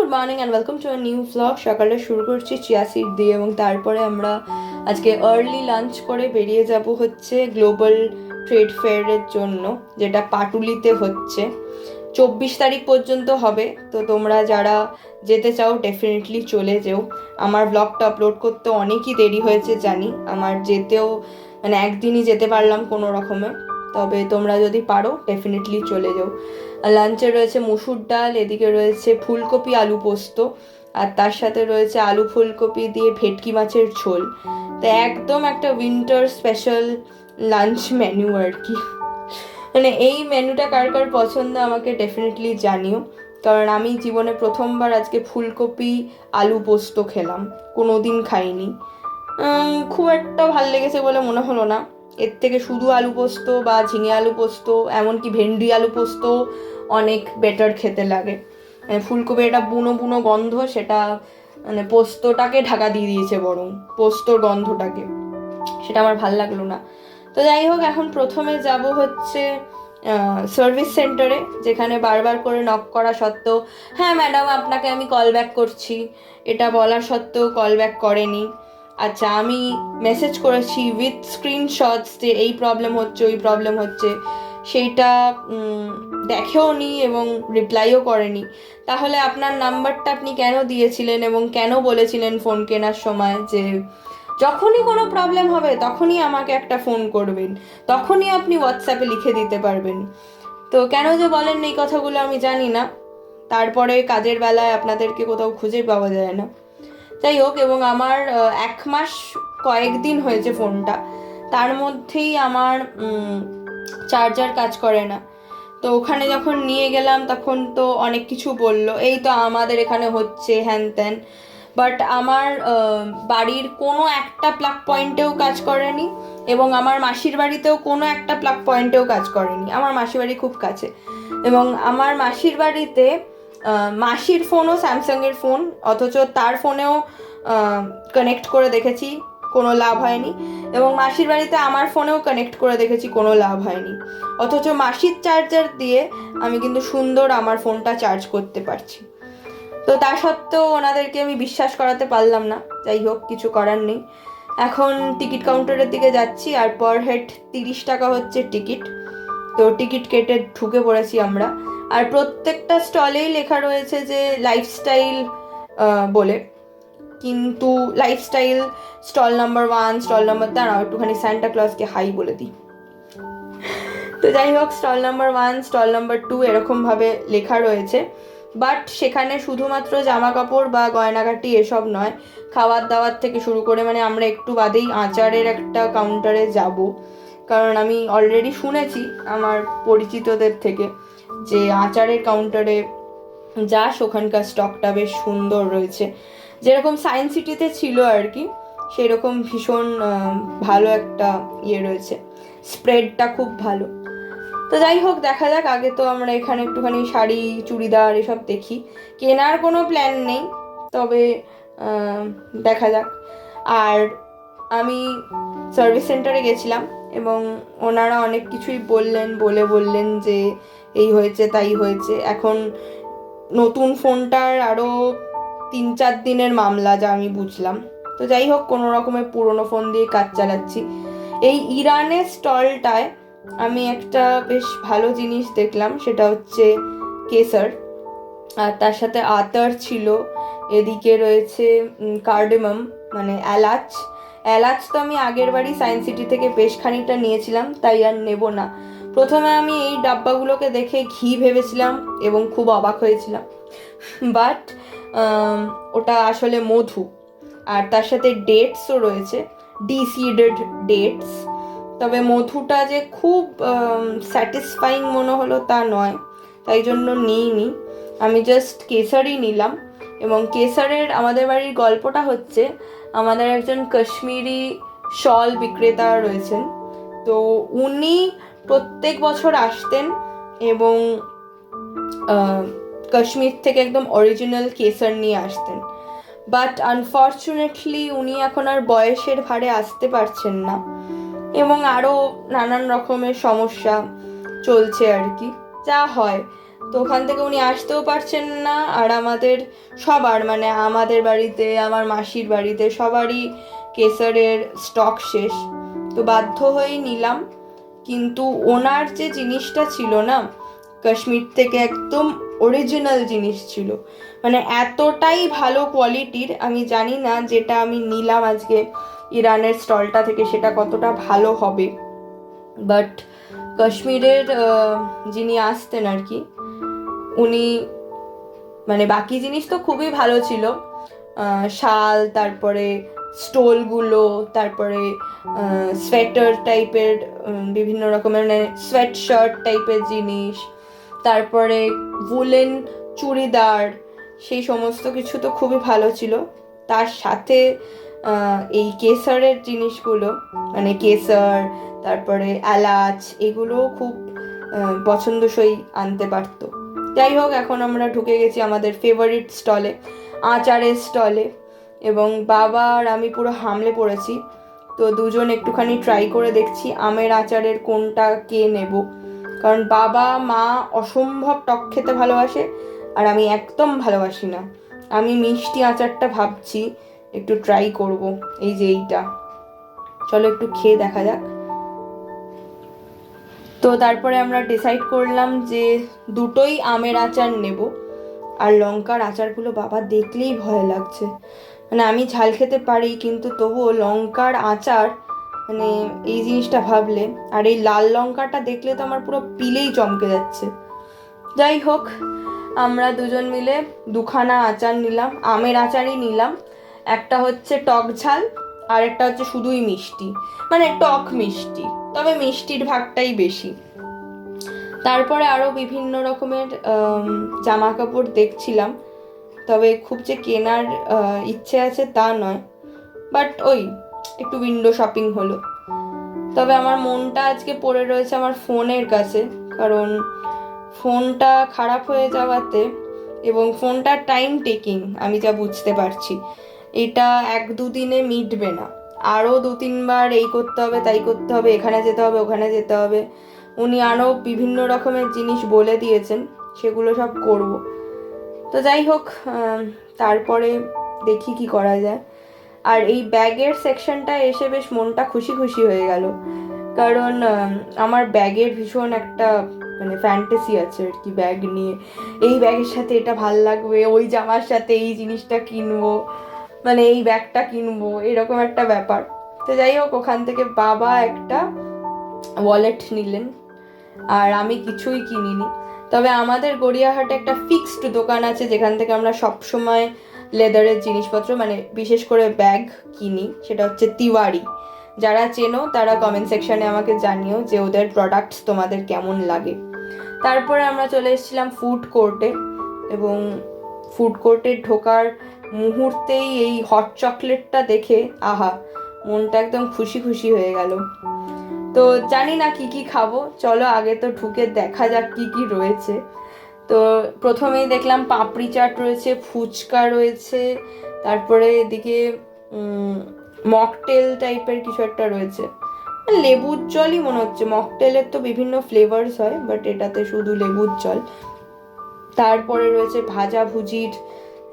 Good morning and welcome to a new vlog. সকালে শুরু করছি চিয়া সিড দিয়ে এবং তারপরে আমরা আজকে আর্লি লাঞ্চ করে বেরিয়ে যাব হচ্ছে গ্লোবাল ট্রেড ফেয়ারের জন্য, যেটা পাটুলিতে হচ্ছে। 24 তারিখ পর্যন্ত হবে, তো তোমরা যারা যেতে চাও ডেফিনেটলি চলে যেও। আমার ব্লগটা আপলোড করতে অনেকই দেরি হয়েছে জানি, আমার যেতেও মানে একদিনই যেতে পারলাম কোনো রকমে, তবে তোমরা যদি পারো ডেফিনেটলি চলে যাও। লাঞ্চে রয়েছে মুসুর ডাল, এদিকে রয়েছে ফুলকপি আলু পোস্ত, আর তার সাথে রয়েছে আলু ফুলকপি দিয়ে ভেটকি মাছের ঝোল। তো একদম একটা উইন্টার স্পেশাল লাঞ্চ মেনু আর কি। মানে এই মেনুটা কার কার পছন্দ আমাকে ডেফিনেটলি জানিও, কারণ আমি জীবনে প্রথমবার আজকে ফুলকপি আলু পোস্ত খেলাম, কোনো দিন খাইনি। খুব একটা ভাল লেগেছে বলে মনে হলো না। এর থেকে শুধু আলু পোস্ত বা ঝিঙে আলু পোস্ত, এমনকি ভেন্ডি আলু পোস্ত অনেক বেটার খেতে লাগে। ফুলকপির একটা বুনো বুনো গন্ধ, সেটা মানে পোস্তটাকে ঢাকা দিয়ে দিয়েছে, বরং পোস্তর গন্ধটাকে, সেটা আমার ভাল লাগলো না। তো যাই হোক, এখন প্রথমে যাব হচ্ছে সার্ভিস সেন্টারে, যেখানে বারবার করে নক করা সত্ত্বেও, হ্যাঁ ম্যাডাম আপনাকে আমি কল ব্যাক করছি, এটা বলা সত্ত্বেও কল ব্যাক করেনি। আচ্ছা, আমি মেসেজ করেছি উইথ স্ক্রিনশটস যে এই প্রবলেম হচ্ছে ওই প্রবলেম হচ্ছে, সেইটা দেখেও নি এবং রিপ্লাইও করেনি। তাহলে আপনার নাম্বারটা আপনি কেন দিয়েছিলেন এবং কেন বলেছিলেন ফোন কেনার সময় যে যখনই কোনো প্রবলেম হবে তখনই আমাকে একটা ফোন করবেন, তখনই আপনি হোয়াটসঅ্যাপে লিখে দিতে পারবেন? তো কেন যে বলেন এই কথাগুলো আমি জানি না। তারপরে কাজের বেলায় আপনাদেরকে কোথাও খুঁজে পাওয়া যায় না। যাই হোক, এবং আমার 1 মাস কয়েকদিন হয়েছে ফোনটা, তার মধ্যেই আমার চার্জার কাজ করে না। তো ওখানে যখন নিয়ে গেলাম তখন তো অনেক কিছু বললো, এই তো আমাদের এখানে হচ্ছে হ্যান ত্যান, বাট আমার বাড়ির কোনো একটা প্লাগ পয়েন্টেও কাজ করেনি, এবং আমার মাসির বাড়িতেও কোনো একটা প্লাগ পয়েন্টেও কাজ করেনি। আমার মাসির বাড়ি খুব কাছে, এবং আমার মাসির বাড়িতে মাসির ফোনও স্যামসাংয়ের ফোন, অথচ তার ফোনেও কানেক্ট করে দেখেছি, কোনো লাভ হয়নি। এবং মাসির বাড়িতে আমার ফোনেও কানেক্ট করে দেখেছি, কোনো লাভ হয়নি। অথচ মাসির চার্জার দিয়ে আমি কিন্তু সুন্দর আমার ফোনটা চার্জ করতে পারছি। তো তা সত্ত্বেও ওনাদেরকে আমি বিশ্বাস করাতে পারলাম না। যাই হোক, কিছু করার নেই। এখন টিকিট কাউন্টারের দিকে যাচ্ছি, আর পার হেড 30 টাকা হচ্ছে টিকিট। তো টিকিট কেটে ঢুকে পড়েছি আমরা, আর প্রত্যেকটা স্টলেই লেখা রয়েছে যে লাইফস্টাইল বলে, কিন্তু lifestyle stall number 1, stall number, দাঁড়াও একটুখানি সান্টা ক্লজকে হাই বলে দিই। তো যাই হোক, স্টল নাম্বার 1, স্টল নাম্বার 2 এরকমভাবে লেখা রয়েছে, বাট সেখানে শুধুমাত্র জামা কাপড় বা গয়নাগাটি এসব নয়, খাবার দাবার থেকে শুরু করে, মানে আমরা একটু বাদেই আচারের একটা কাউন্টারে যাব, কারণ আমি অলরেডি শুনেছি আমার পরিচিতদের থেকে যে আচারের কাউন্টারে যাস, ওখানকার স্টকটা বেশ সুন্দর রয়েছে, যেরকম সায়েন্স সিটিতে ছিল আর কি, সেরকম ভীষণ ভালো একটা ইয়ে রয়েছে, স্প্রেডটা খুব ভালো। তো যাই হোক, দেখা যাক। আগে তো আমরা এখানে একটুখানি শাড়ি চুড়িদার এসব দেখি, কেনার কোনো প্ল্যান নেই, তবে দেখা যাক। আর আমি সার্ভিস সেন্টারে গেছিলাম এবং ওনারা অনেক কিছুই বললেন যে এই হয়েছে তাই হয়েছে। এখন নতুন ফোনটার আরও 3-4 দিনের মামলা, যা আমি বুঝলাম। তো যাই হোক, কোনো রকমের পুরনো ফোন দিয়ে কাজ চালাচ্ছি। এই ইরানের স্টলটায় আমি একটা বেশ ভালো জিনিস দেখলাম, সেটা হচ্ছে কেসার, আর তার সাথে আতর ছিল, এদিকে রয়েছে কার্ডামম মানে এলাচ। এলাচ তো আমি আগের বাড়ি সায়েন্স সিটি থেকে বেশ খানিকটা নিয়েছিলাম, তাই আর নেব না। প্রথমে আমি এই ডাব্বাগুলোকে দেখে ঘি ভেবেছিলাম এবং খুব অবাক হয়েছিলাম, বাট ওটা আসলে মধু, আর তার সাথে ডেটসও রয়েছে, ডিসিডেড ডেটস। তবে মধুটা যে খুব স্যাটিসফাইং মনে হলো তা নয়, তাই জন্য নিইনি। আমি জাস্ট কেসারই নিলাম। এবং কেসারের আমাদের বাড়ির গল্পটা হচ্ছে, আমাদের একজন কাশ্মীরি শল বিক্রেতা রয়েছেন, তো উনি প্রত্যেক বছর আসতেন এবং কাশ্মীর থেকে একদম অরিজিনাল কেসার নিয়ে আসতেন। বাট আনফর্চুনেটলি উনি এখন আর বয়সের ভারে আসতে পারছেন না, এবং আরও নানান রকমের সমস্যা চলছে আর কি, যা হয়। তো ওখান থেকে উনি আসতেও পারছেন না, আর আমাদের সবার মানে আমাদের বাড়িতে, আমার মাসির বাড়িতে সবারই কেসারের স্টক শেষ। তো বাধ্য হয়েই নিলাম। কিন্তু ওনার যে জিনিসটা ছিল না, কাশ্মীর থেকে একদম অরিজিনাল জিনিস ছিল, মানে এতটাই ভালো কোয়ালিটির। আমি জানি না যেটা আমি নিলাম আজকে ইরানের স্টলটা থেকে সেটা কতটা ভালো হবে, বাট কাশ্মীরের যিনি আসতেন আর কি, উনি মানে বাকি জিনিস তো খুবই ভালো ছিল, শাল, তারপরে স্টোলগুলো, তারপরে সোয়েটার টাইপের, বিভিন্ন রকমের মানে সোয়েট শার্ট টাইপের জিনিস, তারপরে উলেন চুড়িদার, সেই সমস্ত কিছু তো খুবই ভালো ছিল। তার সাথে এই কেসারের জিনিসগুলো, মানে কেসার, তারপরে এলাচ, এগুলোও খুব পছন্দসই আনতে পারতো। যাই হোক, এখন আমরা ঢুকে গেছি আমাদের ফেভারিট স্টলে, আচারের স্টলে, এবং বাবা আর আমি পুরো হামলে পড়েছি। তো দুজন একটুখানি ট্রাই করে দেখছি আমের আচারের কোনটা কে নেব, কারণ বাবা মা অসম্ভব টক খেতে ভালোবাসে আর আমি একদম ভালোবাসি না। আমি মিষ্টি আচারটা ভাবছি একটু ট্রাই করব, এই যে এইটা। চলো একটু খেয়ে দেখা যাক। তো তারপরে আমরা ডিসাইড করলাম যে দুটোই আমের আচার নেব। আর লঙ্কার আচারগুলো বাবা দেখলেই ভয় লাগছে, মানে আমি ঝাল খেতে পারি কিন্তু তবুও লঙ্কার আচার, মানে এই জিনিসটা ভাবলে, আর এই লাল লঙ্কাটা দেখলে তো আমার পুরো পিলেই চমকে যাচ্ছে। যাই হোক, আমরা দুজন মিলে দুখানা আচার নিলাম, আমের আচারই নিলাম। একটা হচ্ছে টক ঝাল আর একটা হচ্ছে শুধুই মিষ্টি, মানে টক মিষ্টি, তবে মিষ্টির ভাগটাই বেশি। তারপরে আরও বিভিন্ন রকমের জামা কাপড় দেখছিলাম, তবে খুব যে কেনার ইচ্ছে আছে তা নয়, বাট ওই একটু উইন্ডো শপিং হলো। তবে আমার মনটা আজকে পড়ে রয়েছে আমার ফোনের কাছে, কারণ ফোনটা খারাপ হয়ে যাওয়াতে, এবং ফোনটা টাইম টেকিং, আমি যা বুঝতে পারছি এটা 1-2 দিনে মিটবে না, আরও 2-3বার এই করতে হবে, তাই করতে হবে, এখানে যেতে হবে, ওখানে যেতে হবে। উনি আরও বিভিন্ন রকমের জিনিস বলে দিয়েছেন, সেগুলো সব করব। তো যাই হোক, তারপরে দেখি কি করা যায়। আর এই ব্যাগের সেকশনটা এসে বেশ মনটা খুশি খুশি হয়ে গেল, কারণ আমার ব্যাগের ভীষণ একটা মানে ফ্যান্টাসি আছে আর কি ব্যাগ নিয়ে। এই ব্যাগের সাথে এটা ভাল লাগবে, ওই জামার সাথে এই জিনিসটা কিনবো, মানে এই ব্যাগটা কিনবো, এরকম একটা ব্যাপার। তো যাই হোক, ওখান থেকে বাবা একটা ওয়ালেট নিলেন আর আমি কিছুই কিনিনি। তবে আমাদের গড়িয়াহাটে একটা ফিক্সড দোকান আছে যেখান থেকে আমরা সবসময় লেদারের জিনিসপত্র, মানে বিশেষ করে ব্যাগ কিনি, সেটা হচ্ছে তিওয়ারি। যারা চেনো তারা কমেন্ট সেকশনে আমাকে জানিও যে ওদের প্রোডাক্টস তোমাদের কেমন লাগে। তারপরে আমরা চলে এসেছিলাম ফুড কোর্টে, এবং ফুড কোর্টে ঢোকার মুহূর্তেই এই হট চকলেটটা দেখে আহা, মনটা একদম খুশি খুশি হয়ে গেল। তো জানি না কি কি খাবো, চলো আগে তো ঢুকে দেখা যাক কি কি রয়েছে। তো প্রথমেই দেখলাম পাপড়ি চাট রয়েছে, ফুচকা রয়েছে, তারপরে এদিকে মকটেল টাইপের কিছু একটা রয়েছে, লেবুর জলই মনে হচ্ছে। মকটেলের তো বিভিন্ন ফ্লেভার্স হয়, বাট এটাতে শুধু লেবুর জল। তারপরে রয়েছে ভাজা ভুজির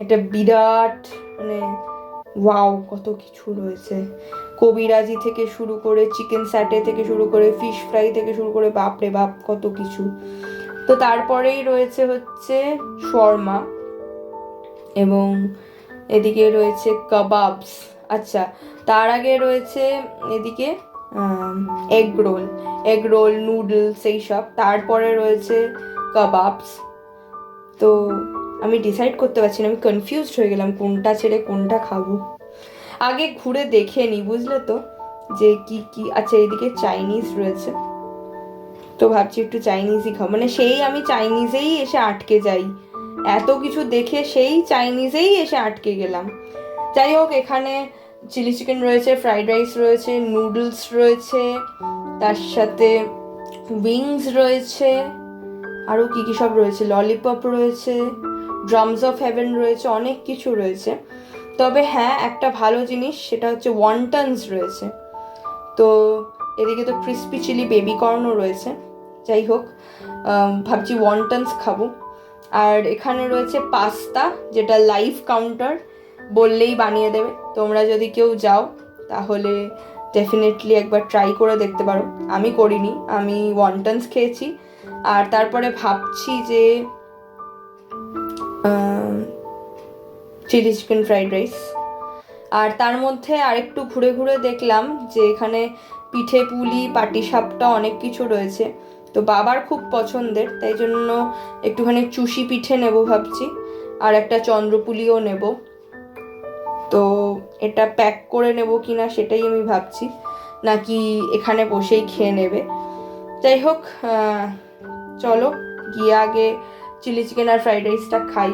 একটা বিরাট, মানে ওয়াও, কত কিছু রয়েছে, কবিরাজি থেকে শুরু করে চিকেন স্যাটে থেকে শুরু করে ফিশ ফ্রাই থেকে শুরু করে, বাপরে বাপ কত কিছু। তো তারপরেই রয়েছে হচ্ছে শর্মা, এবং এদিকে রয়েছে কাবাবস। আচ্ছা, তার আগে রয়েছে এদিকে এগ রোল নুডলস এইসব, তারপরে রয়েছে কাবাবস। তো আমি ডিসাইড করতে পারছি না, আমি কনফিউজড হয়ে গেলাম কোনটা ছেড়ে কোনটা খাবো। আগে ঘুরে দেখে নি, বুঝলে তো, যে কি কি। আচ্ছা, এদিকে চাইনিজ রয়েছে, তো ভাবছি একটু চাইনিজই খাবো, মানে সেই আমি চাইনিজেই এসে আটকে যাই, এত কিছু দেখে সেই চাইনিজেই এসে আটকে গেলাম। যাই হোক, এখানে চিলি চিকেন রয়েছে, ফ্রাইড রাইস রয়েছে, নুডলস রয়েছে, তার সাথে উইংস রয়েছে, আরও কী কী সব রয়েছে, ললিপপ রয়েছে, ড্রামস অফ হেভেন রয়েছে, অনেক কিছু রয়েছে। তবে হ্যাঁ, একটা ভালো জিনিস সেটা হচ্ছে ওয়ান্টনস রয়েছে। তো এদিকে তো ক্রিস্পি চিলি বেবি কর্নও রয়েছে। যাই হোক, ভাবছি ওয়ান্টনস খাবো। আর এখানে রয়েছে পাস্তা, যেটা লাইভ কাউন্টার, বললেই বানিয়ে দেবে। তোমরা যদি কেউ যাও তাহলে ডেফিনেটলি একবার ট্রাই করে দেখতে পারো। আমি করিনি, আমি ওয়ান্টনস খেয়েছি। আর তারপরে ভাবছি যে চিলি চিকেন ফ্রাইড রাইস। আর তার মধ্যে আরেকটু ঘুরে ঘুরে দেখলাম যে এখানে পিঠে পুলি পাটিসাপটা অনেক কিছু রয়েছে, তো বাবার খুব পছন্দের, তাই জন্য একটুখানি চুষি পিঠে নেব ভাবছি, আর একটা চন্দ্রপুলিও নেব। তো এটা প্যাক করে নেব কিনা সেটাই আমি ভাবছি, নাকি এখানে বসেই খেয়ে নেবে। যাই হোক, চলো গিয়ে আগে চিলি চিকেন আর ফ্রাইড রাইসটা খাই।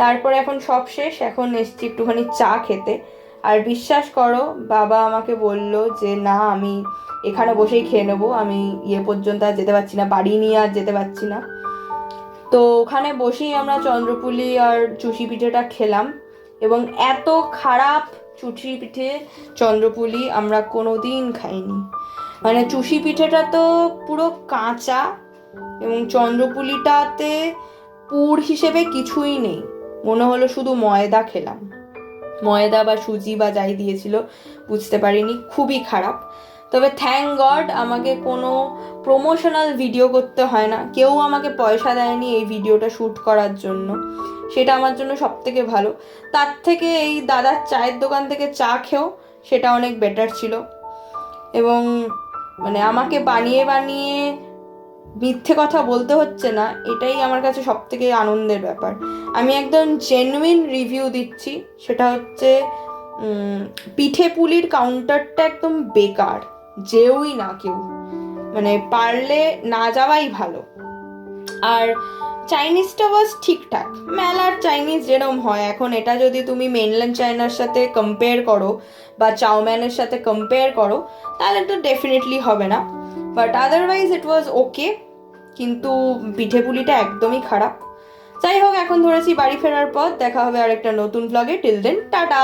তারপরে এখন সব শেষ, এখন এসছি একটুখানি চা খেতে। আর বিশ্বাস করো, বাবা আমাকে বলল যে না, আমি এখানে বসেই খেয়ে নেবো, আমি পর্যন্ত আর যেতে পারছি না, বাড়ি নিয়ে আর যেতে পারছি না। তো ওখানে বসেই আমরা চন্দ্রপুলি আর চুষি পিঠেটা খেলাম, এবং এত খারাপ চুষি পিঠে চন্দ্রপুলি আমরা কোনো দিন খাইনি। মানে চুষি পিঠেটা তো পুরো কাঁচা, এবং চন্দ্রপুলিটাতে পুর হিসেবে কিছুই নেই, মনে হলো শুধু ময়দা খেলাম, ময়দা বা সুজি বা যাই দিয়েছিল বুঝতে পারিনি, খুবই খারাপ। তবে থ্যাংক গড আমাকে কোনো প্রমোশনাল ভিডিও করতে হয় না, কেউ আমাকে পয়সা দেয়নি এই ভিডিওটা শ্যুট করার জন্য, সেটা আমার জন্য সব থেকে ভালো। তার থেকে এই দাদার চায়ের দোকান থেকে চা খেয়েও সেটা অনেক বেটার ছিল। এবং মানে আমাকে বানিয়ে বানিয়ে মিথ্যে কথা বলতে হচ্ছে না, এটাই আমার কাছে সব থেকে আনন্দের ব্যাপার। আমি একদম জেনুইন রিভিউ দিচ্ছি, সেটা হচ্ছে পিঠে পুলির কাউন্টারটা একদম বেকার, যেওই না কেউ, মানে পারলে না যাওয়াই ভালো। আর চাইনিজটা ওয়াজ ঠিকঠাক, মেলার চাইনিজ যেরকম হয় এখন, এটা যদি তুমি মেনল্যান্ড চায়নার সাথে কম্পেয়ার করো বা চাউম্যানের সাথে কম্পেয়ার করো তাহলে তো ডেফিনেটলি হবে না, বাট আদারওয়াইজ ইট ওয়াজ ওকে। কিন্তু পিঠে পুলিটা একদমই খারাপ। যাই হোক, এখন ধরেছি বাড়ি ফেরার পর, দেখা হবে আর একটা নতুন ব্লগে। Till then tata.